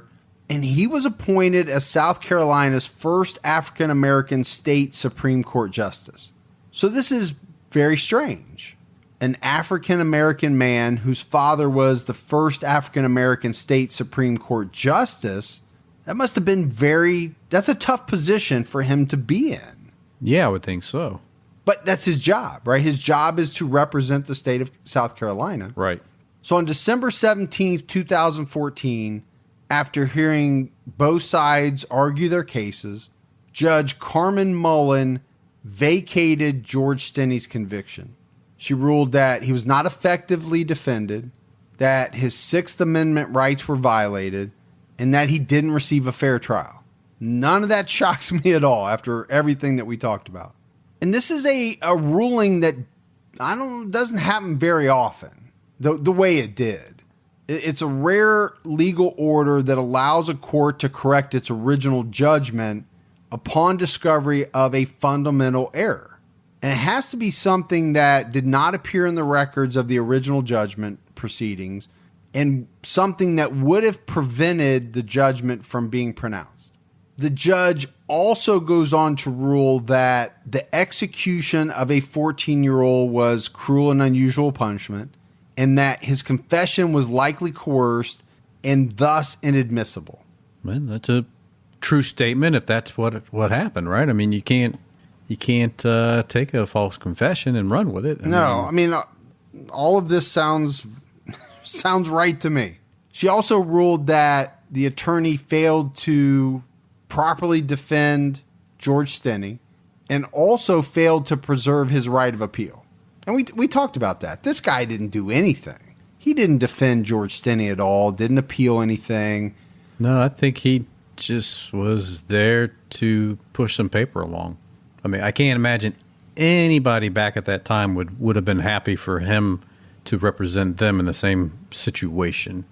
and he was appointed as South Carolina's first African-American state Supreme Court justice. So this is very strange. An African-American man whose father was the first African-American state Supreme Court justice, that must have been that's a tough position for him to be in. Yeah, I would think so. But that's his job, right? His job is to represent the state of South Carolina. Right. So on December 17th, 2014, after hearing both sides argue their cases, Judge Carmen Mullen vacated George Stinney's conviction. She ruled that he was not effectively defended, that his Sixth Amendment rights were violated, and that he didn't receive a fair trial. None of that shocks me at all after everything that we talked about. And this is a ruling that doesn't happen very often the way it did. It's a rare legal order that allows a court to correct its original judgment upon discovery of a fundamental error. And it has to be something that did not appear in the records of the original judgment proceedings and something that would have prevented the judgment from being pronounced. The judge also goes on to rule that the execution of a 14-year-old was cruel and unusual punishment, and that his confession was likely coerced and thus inadmissible. Well, that's a true statement if that's what happened, right? I mean, you can't take a false confession and run with it. I mean, all of this sounds right to me. She also ruled that the attorney failed to properly defend George Stinney and also failed to preserve his right of appeal. And we talked about that. This guy didn't do anything. He didn't defend George Stinney at all, didn't appeal anything. No, I think he just was there to push some paper along. I mean, I can't imagine anybody back at that time would have been happy for him to represent them in the same situation.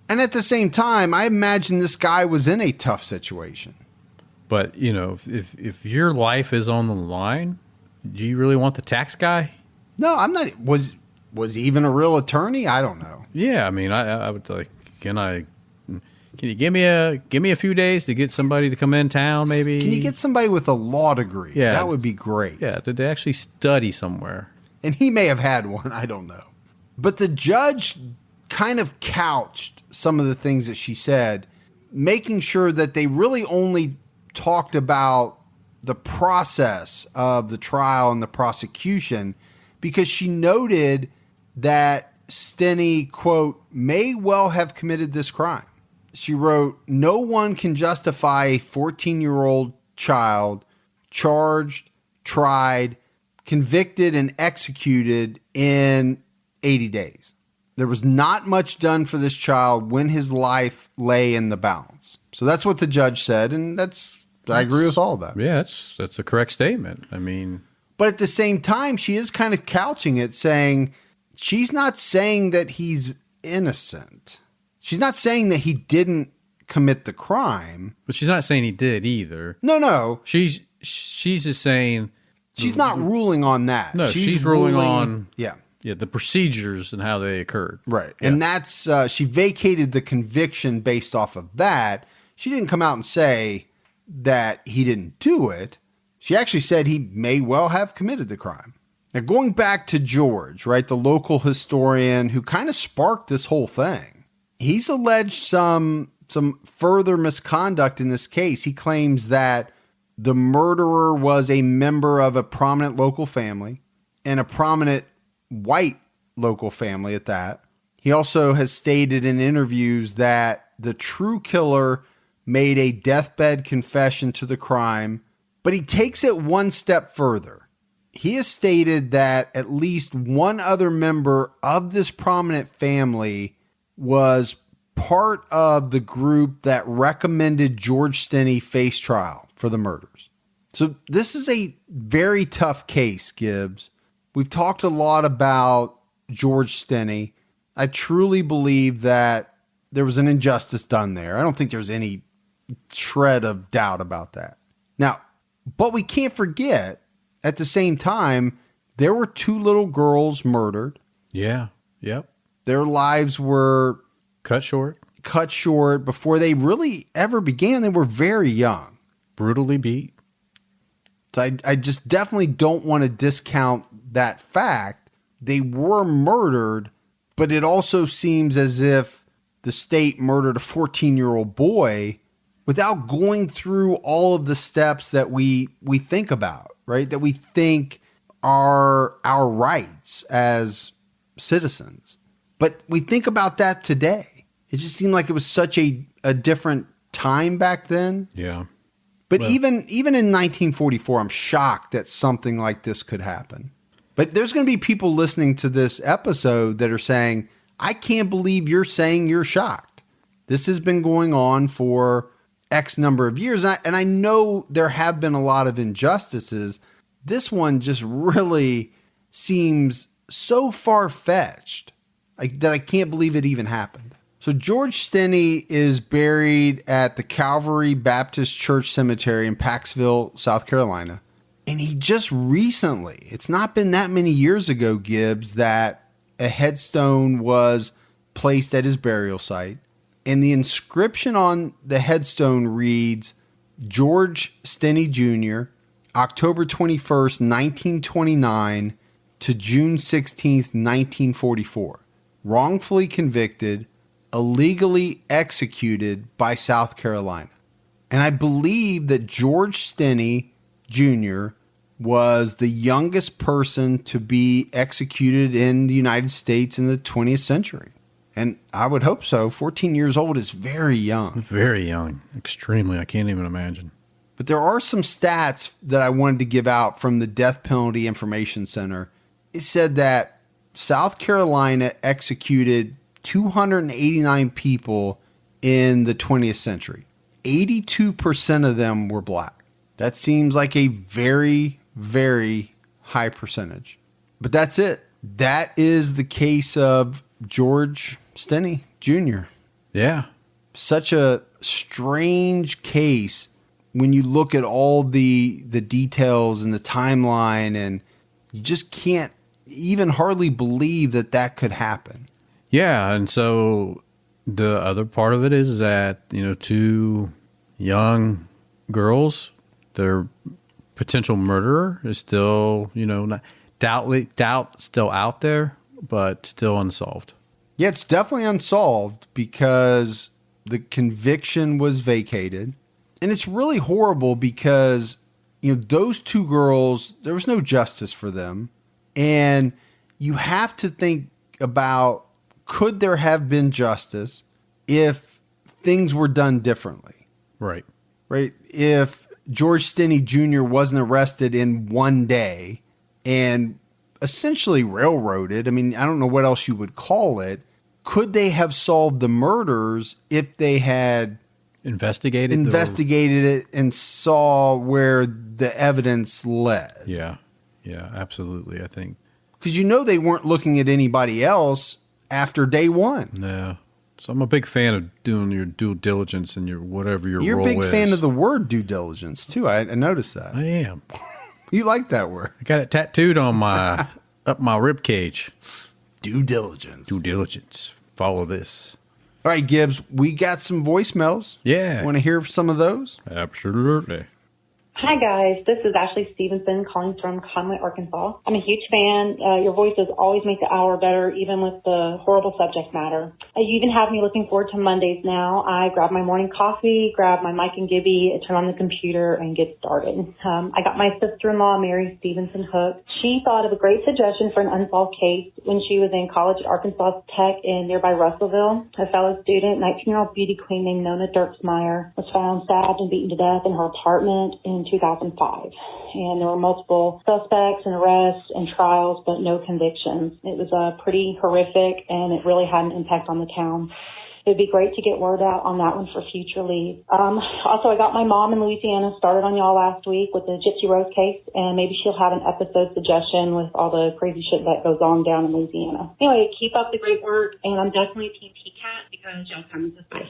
And at the same time, I imagine this guy was in a tough situation. But, if your life is on the line, do you really want the tax guy? No, I'm not. Was he even a real attorney? I don't know. Yeah, I mean, I would like, can you give me a few days to get somebody to come in town, maybe? Can you get somebody with a law degree? Yeah. That would be great. Yeah, did they actually study somewhere? And he may have had one, I don't know. But the judge kind of couched some of the things that she said, making sure that they really only talked about the process of the trial and the prosecution, because she noted that Stinney, quote, may well have committed this crime. She wrote, no one can justify a 14-year-old child charged, tried, convicted, and executed in 80 days. There was not much done for this child when his life lay in the balance. So that's what the judge said, and I agree with all that. Yeah, that's a correct statement. I mean, but at the same time, she is kind of couching it, saying she's not saying that he's innocent. She's not saying that he didn't commit the crime. But she's not saying he did either. No. She's just saying she's not ruling on that. No, she's ruling on yeah, the procedures and how they occurred. Right. Yeah. And that's she vacated the conviction based off of that. She didn't come out and say that he didn't do it. She actually said he may well have committed the crime. Now, going back to George, right, the local historian who kind of sparked this whole thing, he's alleged some further misconduct in this case. He claims that the murderer was a member of a prominent local family, and a prominent white local family at that. He also has stated in interviews that the true killer made a deathbed confession to the crime, but he takes it one step further. He has stated that at least one other member of this prominent family was part of the group that recommended George Stinney face trial for the murders. So this is a very tough case, Gibbs. We've talked a lot about George Stinney. I truly believe that there was an injustice done there. I don't think there's any shred of doubt about that. Now, but we can't forget, at the same time, there were two little girls murdered. Yeah. Yep. Their lives were cut short before they really ever began. They were very young. Brutally beat. So I just definitely don't want to discount that fact. They were murdered, but it also seems as if the state murdered a 14-year-old boy without going through all of the steps that we think about, right? That we think are our rights as citizens. But we think about that today. It just seemed like it was such a different time back then. Yeah. But even in 1944, I'm shocked that something like this could happen. But there's going to be people listening to this episode that are saying, I can't believe you're saying you're shocked. This has been going on for X number of years. And I know there have been a lot of injustices. This one just really seems so far-fetched that I can't believe it even happened. So George Stinney is buried at the Calvary Baptist Church Cemetery in Paxville, South Carolina. And he just recently, it's not been that many years ago, Gibbs, that a headstone was placed at his burial site. And the inscription on the headstone reads, George Stinney Jr., October 21st, 1929 to June 16th, 1944. Wrongfully convicted, illegally executed by South Carolina. And I believe that George Stinney Jr. was the youngest person to be executed in the United States in the 20th century. And I would hope so. 14 years old is very young. Very young. Extremely. I can't even imagine. But there are some stats that I wanted to give out from the Death Penalty Information Center. It said that South Carolina executed 289 people in the 20th century. 82% of them were black. That seems like a very, very high percentage. But that's it. That is the case of George Stinney Jr. Yeah. Such a strange case when you look at all the details and the timeline, and you just can't even hardly believe that could happen. Yeah, and so the other part of it is that, two young girls, their potential murderer is still, doubt still out there, but still unsolved. Yeah, it's definitely unsolved because the conviction was vacated. And it's really horrible because, those two girls, there was no justice for them. And you have to think about, could there have been justice if things were done differently? Right. Right. If George Stinney Jr. wasn't arrested in one day and essentially railroaded, I mean, I don't know what else you would call it. Could they have solved the murders if they had investigated it and saw where the evidence led? Yeah. Yeah, absolutely, I think. Because they weren't looking at anybody else after day one. No. So I'm a big fan of doing your due diligence and your whatever your You're role is. You're a big fan of the word due diligence, too. I noticed that. I am. You like that word. I got it tattooed on my up my rib cage. Due diligence. Due diligence. Follow this. All right, Gibbs, we got some voicemails. Yeah. Want to hear some of those? Absolutely. Hi, guys. This is Ashley Stevenson calling from Conway, Arkansas. I'm a huge fan. Your voices always make the hour better, even with the horrible subject matter. You even have me looking forward to Mondays now. I grab my morning coffee, grab my Mike and Gibby, turn on the computer, and get started. I got my sister-in-law, Mary Stevenson, hooked. She thought of a great suggestion for an unsolved case when she was in college at Arkansas Tech in nearby Russellville. A fellow student, 19-year-old beauty queen named Nona Dirksmeyer, was found stabbed and beaten to death in her apartment in 2005. And there were multiple suspects and arrests and trials, but no convictions. It was pretty horrific, and it really had an impact on the town. It would be great to get word out on that one for future leads. Also, I got my mom in Louisiana started on y'all last week with the Gypsy Rose case, and maybe she'll have an episode suggestion with all the crazy shit that goes on down in Louisiana. Anyway, keep up the great work, and I'm definitely Team TCAT because y'all come with us.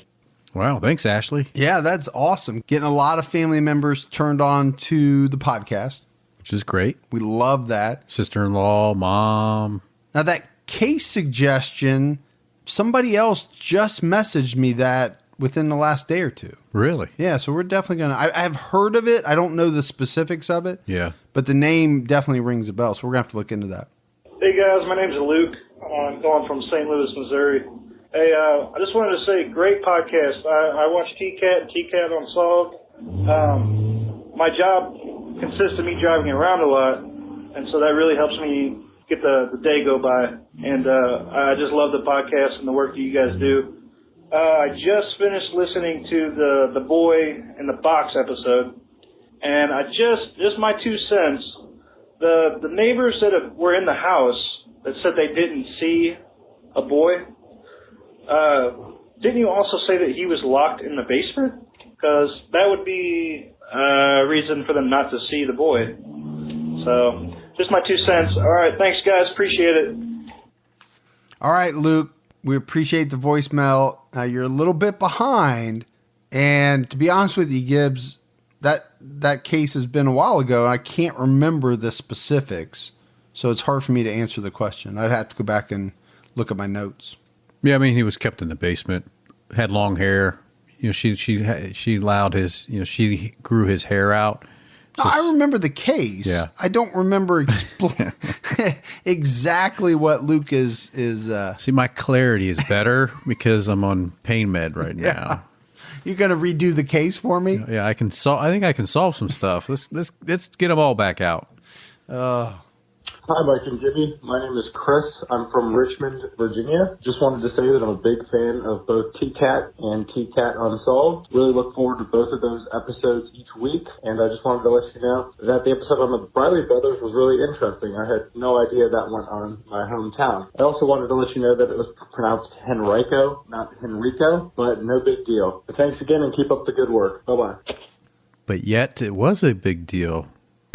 Wow. Thanks, Ashley. Yeah, that's awesome. Getting a lot of family members turned on to the podcast. Which is great. We love that. Sister-in-law, mom. Now, that case suggestion, somebody else just messaged me that within the last day or two. Really? Yeah, so we're definitely going to... I have heard of it. I don't know the specifics of it. Yeah. But the name definitely rings a bell, so we're going to have to look into that. Hey, guys. My name's Luke. I'm calling from St. Louis, Missouri. Hey, I just wanted to say, great podcast. I watch TCAT and TCAT Unsolved. My job consists of me driving around a lot, and so that really helps me get the day go by. And I just love the podcast and the work that you guys do. I just finished listening to the Boy in the Box episode, and just my 2 cents, the neighbors that were in the house that said they didn't see a boy, didn't you also say that he was locked in the basement? Because that would be a reason for them not to see the boy. So just my 2 cents. All right, thanks, guys. Appreciate it. All right, Luke, we appreciate the voicemail. You're a little bit behind, and to be honest with you, Gibbs, that case has been a while ago, and I can't remember the specifics, so it's hard for me to answer the question. I'd have to go back and look at my notes. Yeah, I mean, he was kept in the basement, had long hair. You know, she allowed his, you know, she grew his hair out. So I remember the case. Yeah. I don't remember exactly what Luke is. See, my clarity is better because I'm on pain med right now. You're going to redo the case for me? Yeah, I can I think I can solve some stuff. Let's get them all back out. Hi, Mike and Gibby. My name is Chris. I'm from Richmond, Virginia. Just wanted to say that I'm a big fan of both TCAT and TCAT Unsolved. Really look forward to both of those episodes each week. And I just wanted to let you know that the episode on the Briley Brothers was really interesting. I had no idea that went on in my hometown. I also wanted to let you know that it was pronounced Henrico, not Henrico, but no big deal. But thanks again and keep up the good work. Bye-bye. But yet it was a big deal.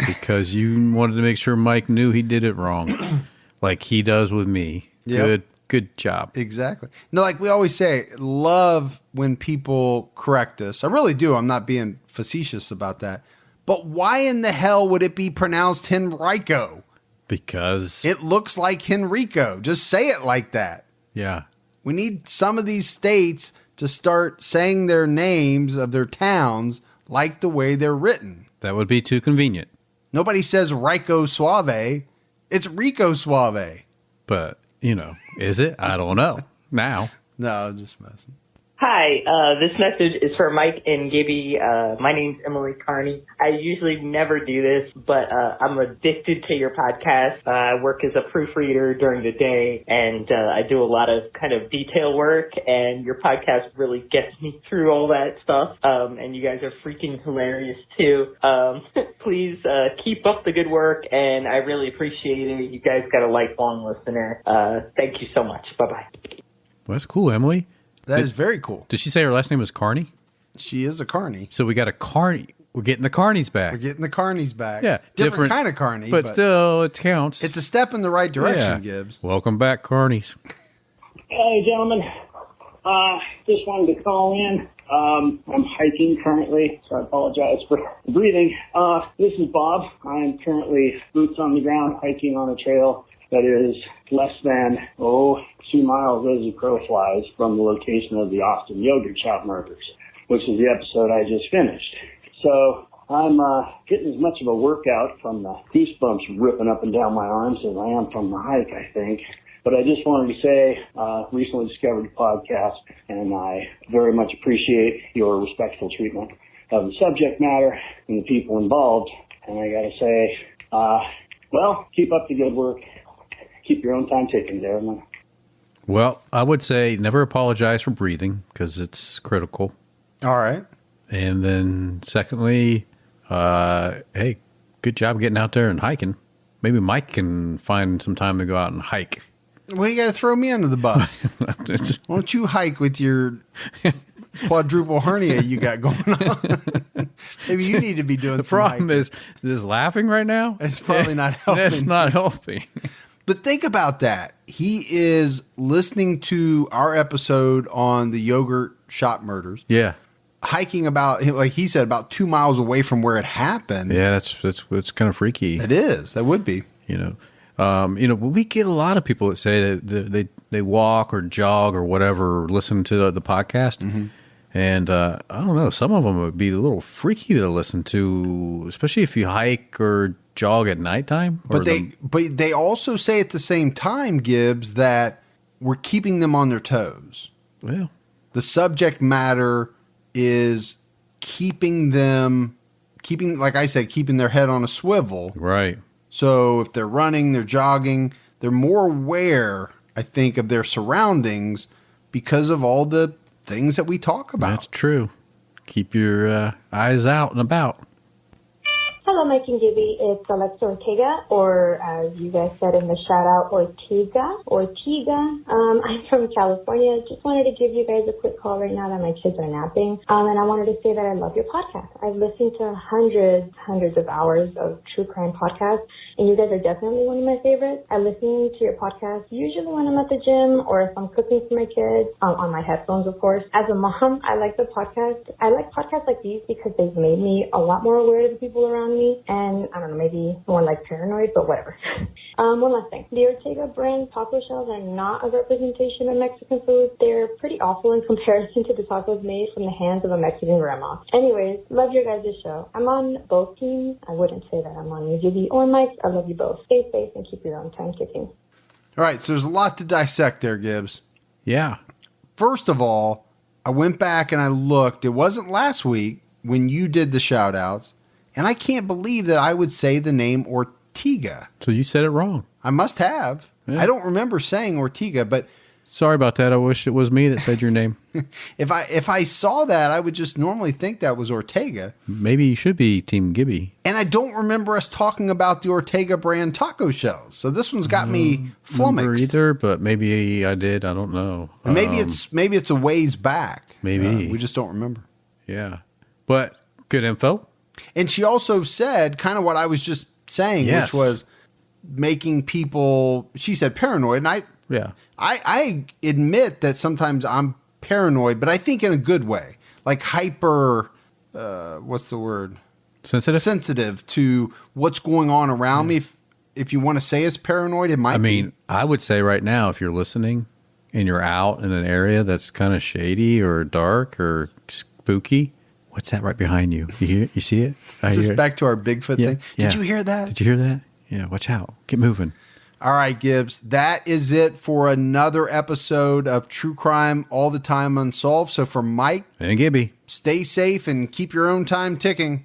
Because you wanted to make sure Mike knew he did it wrong, like he does with me. Yep. Good job. Exactly. No, like we always say, love when people correct us. I really do. I'm not being facetious about that. But why in the hell would it be pronounced Henrico? Because it looks like Henrico. Just say it like that. Yeah. We need some of these states to start saying their names of their towns like the way they're written. That would be too convenient. Nobody says Rico Suave. It's Rico Suave. But, you know, is it? I don't know. Now. No, I'm just messing. Hi, this message is for Mike and Gibby. My name's Emily Carney. I usually never do this, but I'm addicted to your podcast. I work as a proofreader during the day, and I do a lot of kind of detail work, and your podcast really gets me through all that stuff. And you guys are freaking hilarious, too. Please keep up the good work, and I really appreciate it. You guys got a lifelong listener. Thank you so much. Bye-bye. Well, that's cool, Emily. That is very cool. Did she say her last name was Carney? She is a Carney. So we got a Carney. We're getting the Carneys back. We're getting the Carneys back. Yeah. Different kind of Carney. But still, it counts. It's a step in the right direction, Gibbs. Welcome back, Carneys. Hey, gentlemen. Just wanted to call in. I'm hiking currently, so I apologize for the breathing. This is Bob. I'm currently boots on the ground hiking on a trail that is less than, 2 miles as the crow flies from the location of the Austin Yogurt Shop murders, which is the episode I just finished. So I'm getting as much of a workout from the goosebumps ripping up and down my arms as I am from the hike, I think. But I just wanted to say, recently discovered the podcast, and I very much appreciate your respectful treatment of the subject matter and the people involved. And I got to say, keep up the good work. Keep your own time taken, Darren. Well, I would say never apologize for breathing because it's critical. All right. And then secondly, hey, good job getting out there and hiking. Maybe Mike can find some time to go out and hike. Well, you got to throw me under the bus. Why don't you hike with your quadruple hernia you got going on? Maybe you need to be doing the some problem hiking. is this laughing right now. It's probably not helping. It's not helping. But think about that. He is listening to our episode on the yogurt shop murders. Yeah. Hiking about, like he said, about 2 miles away from where it happened. Yeah, that's kind of freaky. It is. That would be. We get a lot of people that say that they walk or jog or whatever, listen to the podcast. Mm-hmm. And I don't know, some of them would be a little freaky to listen to, especially if you hike or jog at nighttime. But they also say at the same time, Gibbs, that we're keeping them on their toes. Well, the subject matter is keeping, like I said, keeping their head on a swivel. Right. So if they're running, they're jogging, they're more aware, I think, of their surroundings because of all the things that we talk about. That's true. Keep your eyes out and about. Hello, Mike and Gibby. It's Alexa Ortega, or as you guys said in the shout out, Ortega. I'm from California. Just wanted to give you guys a quick call right now that my kids are napping. And I wanted to say that I love your podcast. I've listened to hundreds of hours of true crime podcasts, and you guys are definitely one of my favorites. I listen to your podcast usually when I'm at the gym or if I'm cooking for my kids, on my headphones, of course. As a mom, I like the podcast. I like podcasts like these because they've made me a lot more aware of the people around me. And I don't know, maybe more like paranoid, but whatever. One last thing. The Ortega brand taco shells are not a representation of Mexican food. They're pretty awful in comparison to the tacos made from the hands of a Mexican grandma. Anyways, love your guys' show. I'm on both teams. I wouldn't say that I'm on you, Gibby or Mike. I love you both. Stay safe and keep your own time kicking. All right, so there's a lot to dissect there, Gibbs. Yeah. First of all, I went back and I looked. It wasn't last week when you did the shout-outs. And I can't believe that I would say the name Ortega. So you said it wrong. I must have. Yeah. I don't remember saying Ortega, but... Sorry about that. I wish it was me that said your name. If I saw that, I would just normally think that was Ortega. Maybe you should be Team Gibby. And I don't remember us talking about the Ortega brand taco shells. So this one's got me flummoxed. Either, but maybe I did. I don't know. And maybe it's a ways back. Maybe. We just don't remember. Yeah. But good info. And she also said kind of what I was just saying, yes, which was making people, she said paranoid. And I admit that sometimes I'm paranoid, but I think in a good way, like hyper, what's the word? Sensitive to what's going on around me. If you want to say it's paranoid, it might be. I would say right now, if you're listening and you're out in an area that's kind of shady or dark or spooky, what's that right behind you? You see it? Is this back to our Bigfoot thing? Did you hear that? Did you hear that? Yeah, watch out. Get moving. All right, Gibbs. That is it for another episode of True Crime All the Time Unsolved. So for Mike and Gibby, stay safe and keep your own time ticking.